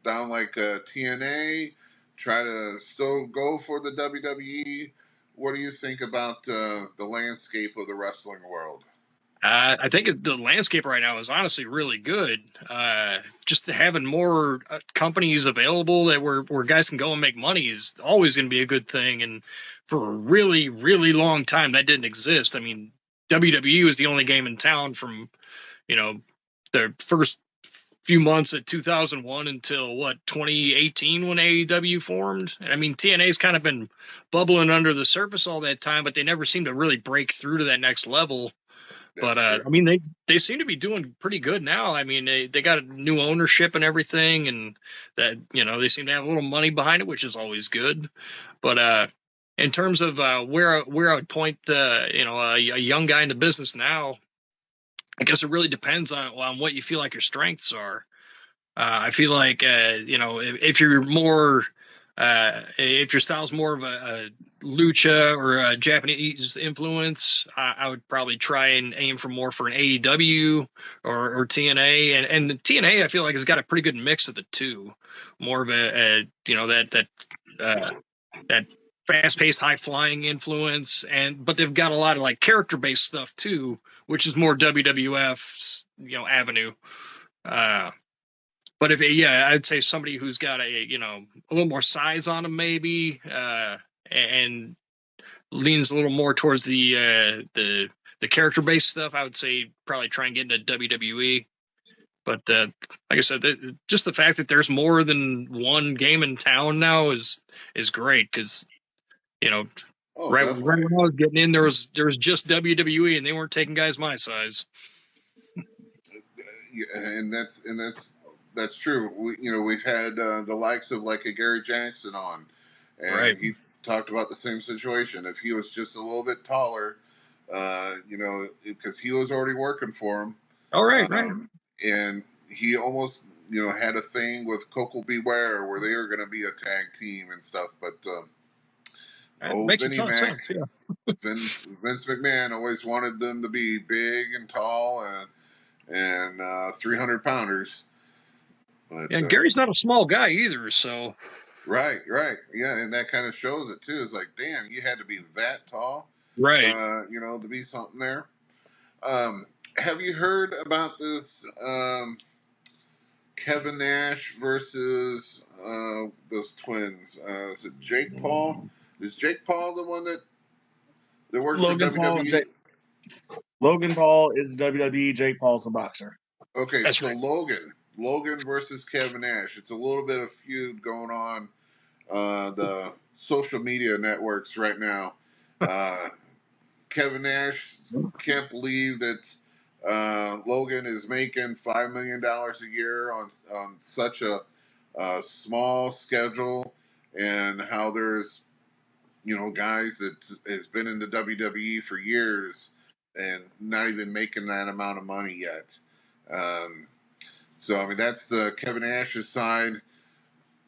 Down like TNA, try to still go for the WWE. What do you think about the landscape of the wrestling world? I think the landscape right now is honestly really good. Just having more companies available where guys can go and make money is always going to be a good thing. And for a really, really long time, that didn't exist. I mean, WWE was the only game in town from, the first few months of 2001 until 2018 when AEW formed. And I mean, TNA's kind of been bubbling under the surface all that time, but they never seem to really break through to that next level. But I mean, they seem to be doing pretty good now. I mean, they got a new ownership and everything, and that they seem to have a little money behind it, which is always good. But in terms of where I would point, a young guy in the business now, I guess it really depends on what you feel like your strengths are. I feel like if you're more if your style's more of a lucha or a Japanese influence, I would probably try and aim for an AEW or TNA, and the TNA I feel like has got a pretty good mix of the two, more of that fast-paced, high-flying influence, but they've got a lot of like character-based stuff too, which is more WWF's avenue. But I'd say somebody who's got a little more size on them maybe, and leans a little more towards the character-based stuff. I would say probably try and get into WWE. But like I said, just the fact that there's more than one game in town now is great because right when I was getting in, there was just WWE, and they weren't taking guys my size. And that's true. We've had the likes of like a Gary Jackson on, and Right. he talked about the same situation. If he was just a little bit taller, because he was already working for him. All right, And he almost had a thing with Coco Beware where they were going to be a tag team and stuff, but Vinnie Mac, Vince McMahon always wanted them to be big and tall and 300-pounders. And Gary's not a small guy either, so. Right, yeah, and that kind of shows it too. It's like, damn, you had to be that tall, right? To be something there. Have you heard about this Kevin Nash versus those twins? Is it Jake Paul? Is Jake Paul the one that works for WWE? Logan Paul is the WWE. Jake Paul's the boxer. Okay, That's so right. Logan versus Kevin Nash. It's a little bit of feud going on the social media networks right now. Kevin Nash can't believe that Logan is making $5 million a year on such a small schedule, and how there's guys that has been in the WWE for years and not even making that amount of money yet. So I mean that's Kevin Nash's side.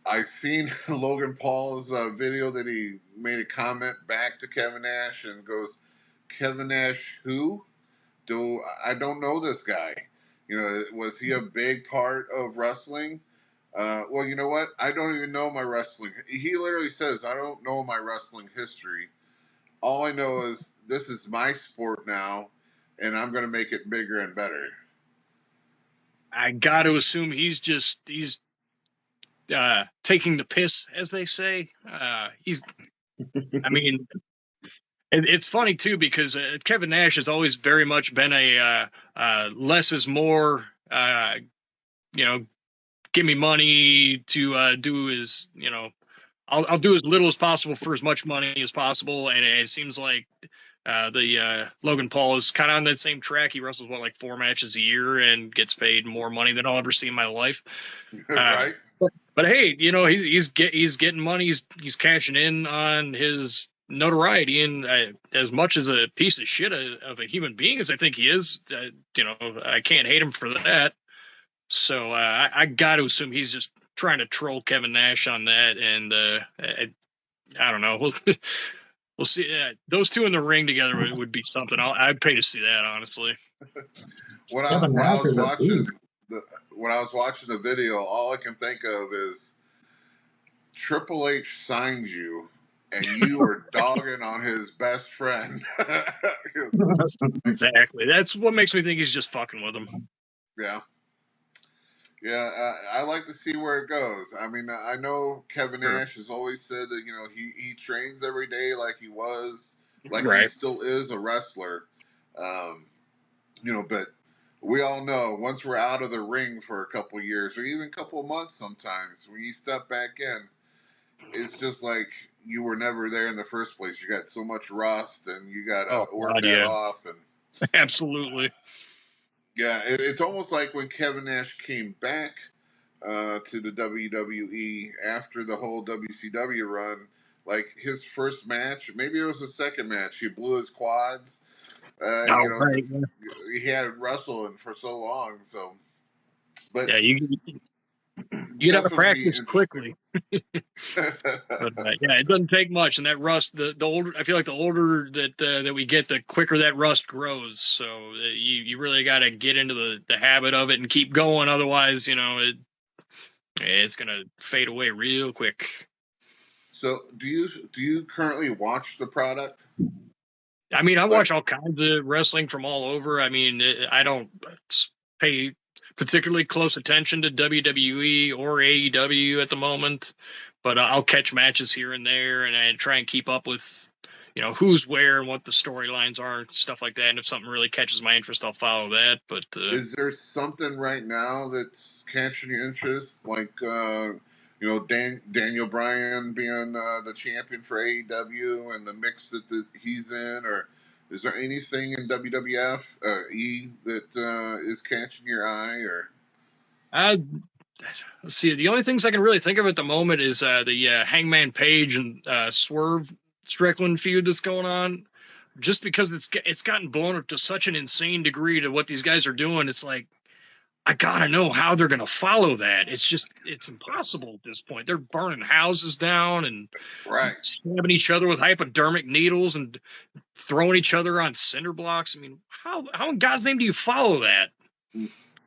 I seen Logan Paul's video that he made a comment back to Kevin Nash and goes, "Kevin Nash, who? I don't know this guy. Was he a big part of wrestling? Well, you know what? I don't even know my wrestling." He literally says, "I don't know my wrestling history. All I know is this is my sport now, and I'm going to make it bigger and better." I got to assume he's taking the piss, as they say. I mean, it's funny too because Kevin Nash has always very much been a less is more. Give me money to do his. I'll do as little as possible for as much money as possible, and it seems like the Logan Paul is kind of on that same track. He wrestles like 4 matches a year and gets paid more money than I'll ever see in my life. Right. But hey, he's getting money. He's cashing in on his notoriety, and as much as a piece of shit of a human being as I think he is, I can't hate him for that. So I got to assume he's just trying to troll Kevin Nash on that, and I don't know. We'll see. Those two in the ring together would be something. I'd pay to see that, honestly. When I was watching the video, all I can think of is Triple H signed you, and you were dogging on his best friend. Exactly. That's what makes me think he's just fucking with him. Yeah. Yeah, I like to see where it goes. I mean, I know Kevin Nash has always said that, he trains every day like he still is a wrestler. But we all know once we're out of the ring for a couple of years or even a couple of months sometimes, when you step back in, it's just like you were never there in the first place. You got so much rust and you got to work that off. And absolutely. Yeah, it's almost like when Kevin Nash came back to the WWE after the whole WCW run, like his first match, maybe it was the second match, he blew his quads. Right. He had wrestling for so long. So, but yeah, you get out of practice quickly. But it doesn't take much, and that rust, the older I feel like the older that we get, the quicker that rust grows. So you really got to get into the habit of it and keep going. Otherwise, it's gonna fade away real quick. So do you currently watch the product? I mean, I watch all kinds of wrestling from all over. I mean, I don't pay particularly close attention to WWE or AEW at the moment, but I'll catch matches here and there, and I try and keep up with, who's where and what the storylines are and stuff like that. And if something really catches my interest, I'll follow that. But is there something right now that's catching your interest, like Daniel Bryan being the champion for AEW and the mix that he's in, or is there anything in WWF that is catching your eye? Or let's see. The only things I can really think of at the moment is the Hangman Page and Swerve Strickland feud that's going on. Just because it's gotten blown up to such an insane degree to what these guys are doing, it's like, I gotta know how they're gonna follow that. It's impossible at this point. They're burning houses down and stabbing each other with hypodermic needles and throwing each other on cinder blocks. I mean, how in God's name do you follow that?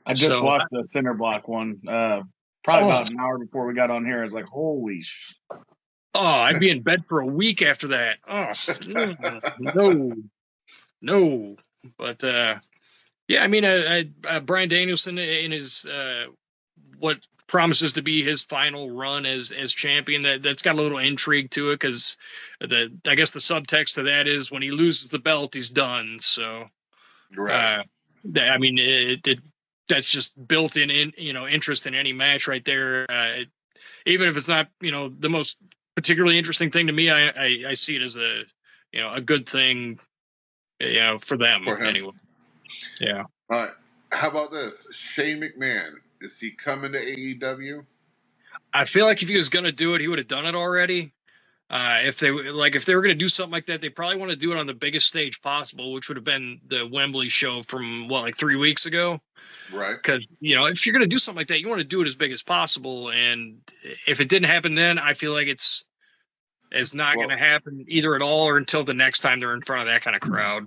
I just watched the cinder block one, probably about an hour before we got on here. I was like, holy Oh, I'd be in bed for a week after that. Oh, no. But yeah, I mean, Bryan Danielson in his what promises to be his final run as champion, that's got a little intrigue to it, because I guess the subtext to that is when he loses the belt, he's done. So, I mean, that's just built in interest in any match right there. Even if it's not the most particularly interesting thing to me, I see it as a good thing, for them anyway. Yeah. All right. How about this? Shane McMahon, is he coming to AEW? I feel like if he was going to do it, he would have done it already. If they were going to do something like that, they probably want to do it on the biggest stage possible, which would have been the Wembley show from 3 weeks ago. Right. Because, if you're going to do something like that, you want to do it as big as possible. And if it didn't happen then, I feel like it's not going to happen either at all or until the next time they're in front of that kind of crowd.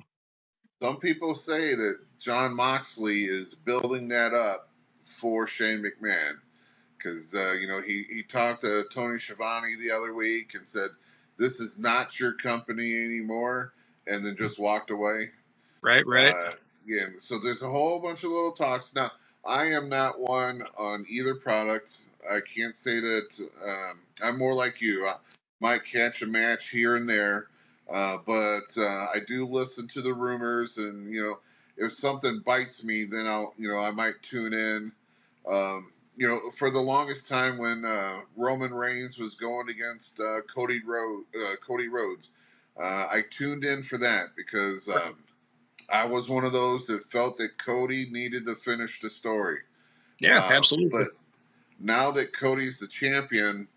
Some people say that Jon Moxley is building that up for Shane McMahon because, he talked to Tony Schiavone the other week and said, this is not your company anymore, and then just walked away. Right. Yeah, so there's a whole bunch of little talks. Now, I am not one on either product. I can't say that. I'm more like you. I might catch a match here and there, but I do listen to the rumors, and if something bites me, then I might tune in. For the longest time when Roman Reigns was going against Cody Rhodes, I tuned in for that because I was one of those that felt that Cody needed to finish the story. Yeah, absolutely. But now that Cody's the champion,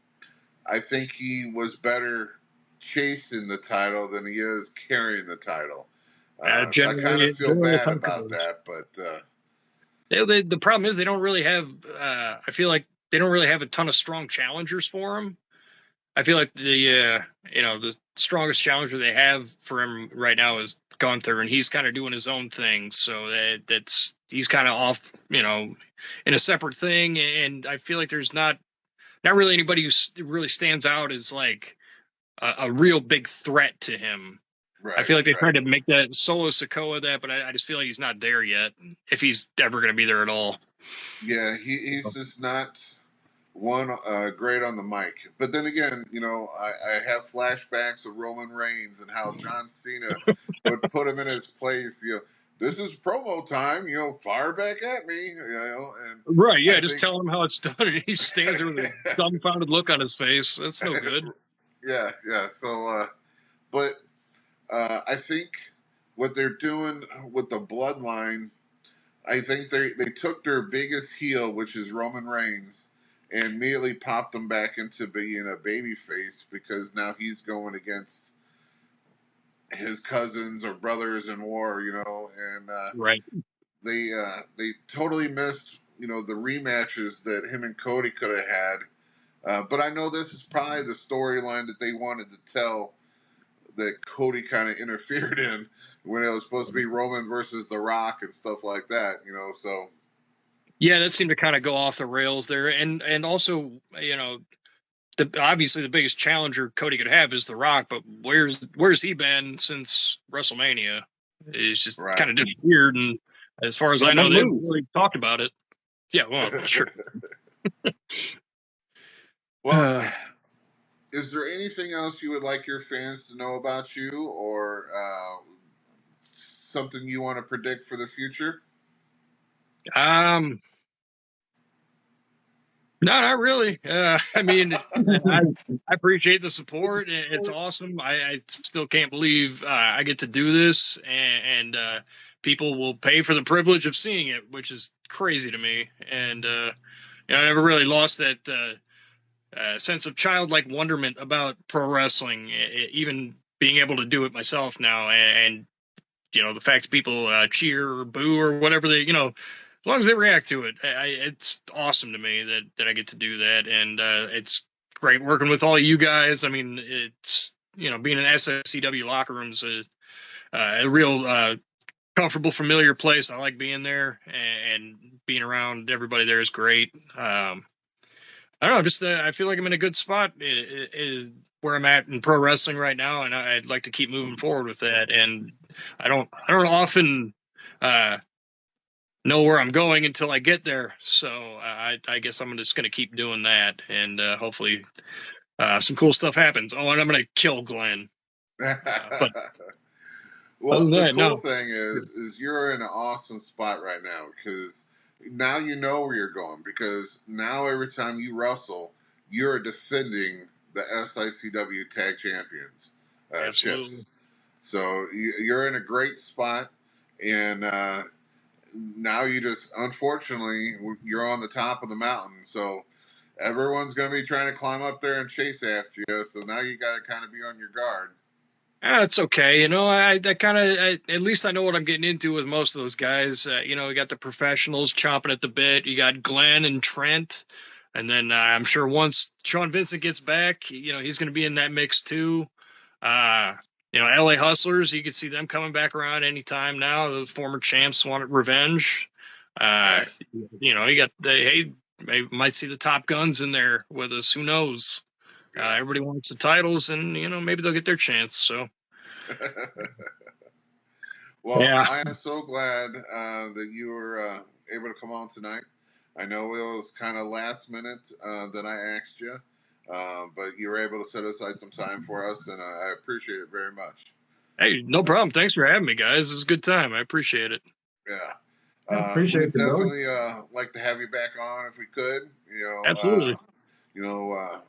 I think he was better chasing the title than he is carrying the title. I kind of feel bad about that, but the problem is they don't really have. I feel like they don't really have a ton of strong challengers for him. I feel like the strongest challenger they have for him right now is Gunther, and he's kind of doing his own thing. So he's kind of off, in a separate thing. And I feel like there's not really anybody who really stands out as like a real big threat to him. Right, I feel like they tried to make that Solo Sikoa that, but I just feel like he's not there yet, if he's ever going to be there at all. Yeah, he's just not one great on the mic. But then again, I have flashbacks of Roman Reigns and how John Cena would put him in his place. This is promo time. Fire back at me. And right? Yeah, just tell him how it's done, and he stands there with a dumbfounded look on his face. That's no good. Yeah. So, but I think what they're doing with the bloodline, I think they took their biggest heel, which is Roman Reigns, and immediately popped him back into being a babyface because now he's going against his cousins or brothers in war, and right. They totally missed the rematches that him and Cody could have had. But I know this is probably the storyline that they wanted to tell that Cody kind of interfered in when it was supposed to be Roman versus The Rock and stuff like that, so. Yeah, that seemed to kind of go off the rails there. And also, obviously the biggest challenger Cody could have is The Rock, but where's he been since WrestleMania? It's just kind of disappeared. And as far as I know, they've really talked about it. Yeah, well, sure. Well, is there anything else you would like your fans to know about you, or something you want to predict for the future? No, not really. I mean, I appreciate the support. It's awesome. I still can't believe I get to do this, and people will pay for the privilege of seeing it, which is crazy to me. And I never really lost that sense of childlike wonderment about pro wrestling, even being able to do it myself now. And the fact that people cheer or boo or whatever they, as long as they react to it, it's awesome to me that I get to do that. And it's great working with all you guys. I mean, it's, being in SICW locker rooms is a real comfortable, familiar place. I like being there, and being around everybody there is great. I don't know, just I feel like I'm in a good spot is where I'm at in pro wrestling right now, and I'd like to keep moving forward with that. And I don't often know where I'm going until I get there. So I guess I'm just going to keep doing that, and hopefully some cool stuff happens. Oh, and I'm going to kill Glenn. Well, the cool thing is you're in an awesome spot right now because now you know where you're going, because now every time you wrestle, you're defending the SICW Tag Champions chips. So you're in a great spot, and now unfortunately, you're on the top of the mountain. So everyone's going to be trying to climb up there and chase after you. So now you got to kind of be on your guard. It's okay. I kind of, at least I know what I'm getting into with most of those guys. You got the professionals chomping at the bit. You got Glenn and Trent. And then I'm sure once Sean Vincent gets back, he's going to be in that mix too. LA Hustlers, you can see them coming back around anytime now. Those former champs want revenge. You got might see the Top Guns in there with us. Who knows? Everybody wants the titles, and maybe they'll get their chance. So, Well, Yeah. I am so glad that you were able to come on tonight. I know it was kind of last minute that I asked you, but you were able to set aside some time for us, and I appreciate it very much. Hey, no problem. Thanks for having me, guys. It was a good time. I appreciate it. Yeah. I appreciate We'd you, Billy. definitely like to have you back on if we could. Absolutely.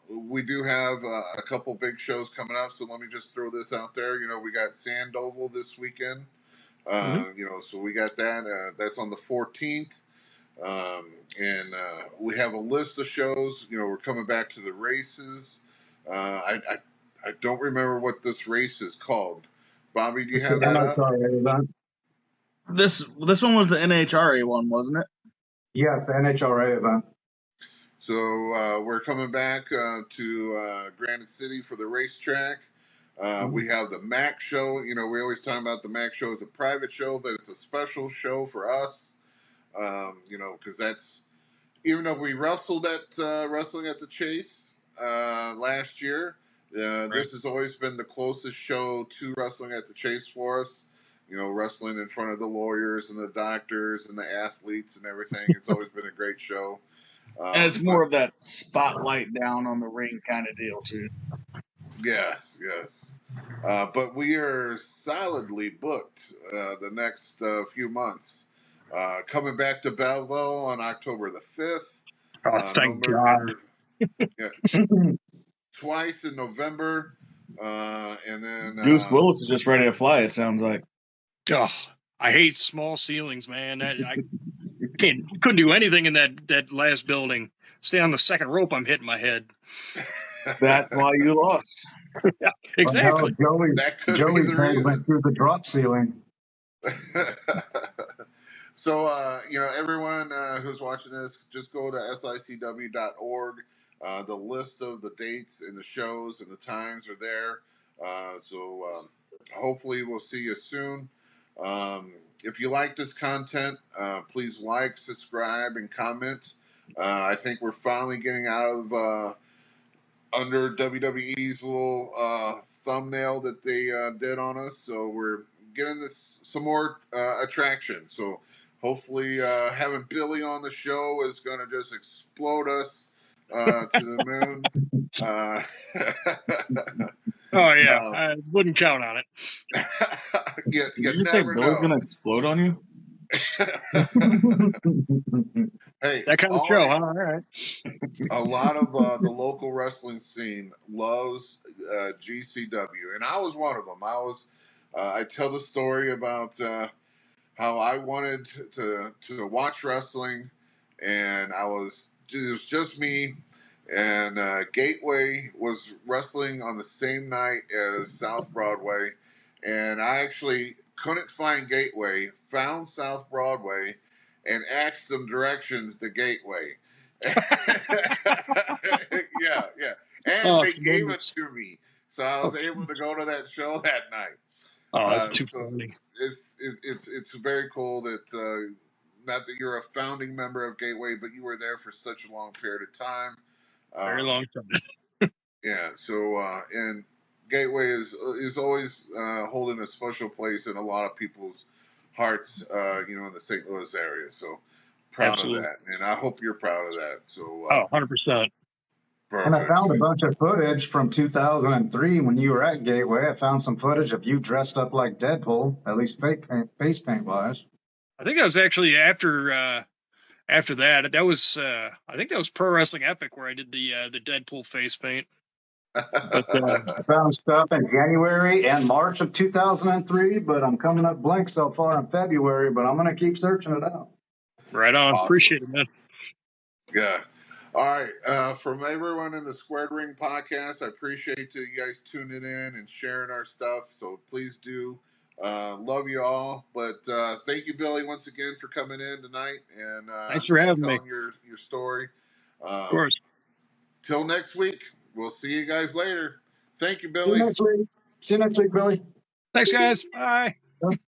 We do have a couple big shows coming up, so let me just throw this out there. We got Sandoval this weekend. So we got that. That's on the 14th. And we have a list of shows. We're coming back to the races. I don't remember what this race is called. Bobby, do you It's have the that up? NHRA event. This one was the NHRA one, wasn't it? Yeah, the NHRA event. So we're coming back to Granite City for the racetrack. We have the MAC show. We always talk about the MAC show as a private show, but it's a special show for us. Because that's, even though we wrestled at Wrestling at the Chase last year, this has always been the closest show to Wrestling at the Chase for us. Wrestling in front of the lawyers and the doctors and the athletes and everything. It's always been a great show. And it's more of that spotlight down on the ring kind of deal too. Yes. But we are solidly booked the next few months. Coming back to Belleville on October the 5th. Oh, thank God. Twice in November. And then Goose Willis is just ready to fly, it sounds like. Oh, I hate small ceilings, man. I couldn't do anything in that last building. Stay on the second rope, I'm hitting my head. That's why you lost. Yeah, exactly. Well, no, That could be Joey's the head reason. went through the drop ceiling. So, everyone who's watching this, just go to SICW.org. The list of the dates and the shows and the times are there. So hopefully we'll see you soon. If you like this content, please like, subscribe, and comment. I think we're finally getting out of under WWE's little thumbnail that they did on us. So we're getting this some more attraction. So hopefully having Billy on the show is going to just explode us to the moon. Oh, yeah. I wouldn't count on it. you Did you say never Billy's know. going to explode on you? Hey, That kind of show, huh? All right. a lot of the local wrestling scene loves GCW, and I was one of them. I tell the story about how I wanted to watch wrestling, and it was just me. And Gateway was wrestling on the same night as South Broadway, and I actually couldn't find Gateway, found South Broadway, and asked them directions to Gateway. yeah. And they gave it to me. So I was able to go to that show that night. Oh, that's too funny. It's very cool that not that you're a founding member of Gateway, but you were there for such a long period of time. Very long time. Yeah. So and Gateway is always holding a special place in a lot of people's hearts. In the St. Louis area. So proud Absolutely. of that, and I hope you're proud of that. So 100%. And I found a bunch of footage from 2003 when you were at Gateway. I found some footage of you dressed up like Deadpool, at least face paint wise. I think that was actually after that. That was I think that was Pro Wrestling Epic where I did the Deadpool face paint. But, I found stuff in January and March of 2003, but I'm coming up blank so far in February, but I'm going to keep searching it out. Right on. Awesome. Appreciate it, man. Yeah. All right. From everyone in the Squared Ring podcast, I appreciate you guys tuning in and sharing our stuff. So please do. Love you all. But thank you, Billy, once again for coming in tonight and thanks for having me. telling your story. Of course. Till next week. We'll see you guys later. Thank you, See Billy. you next week. See you next week, Billy. Thanks, guys. Bye.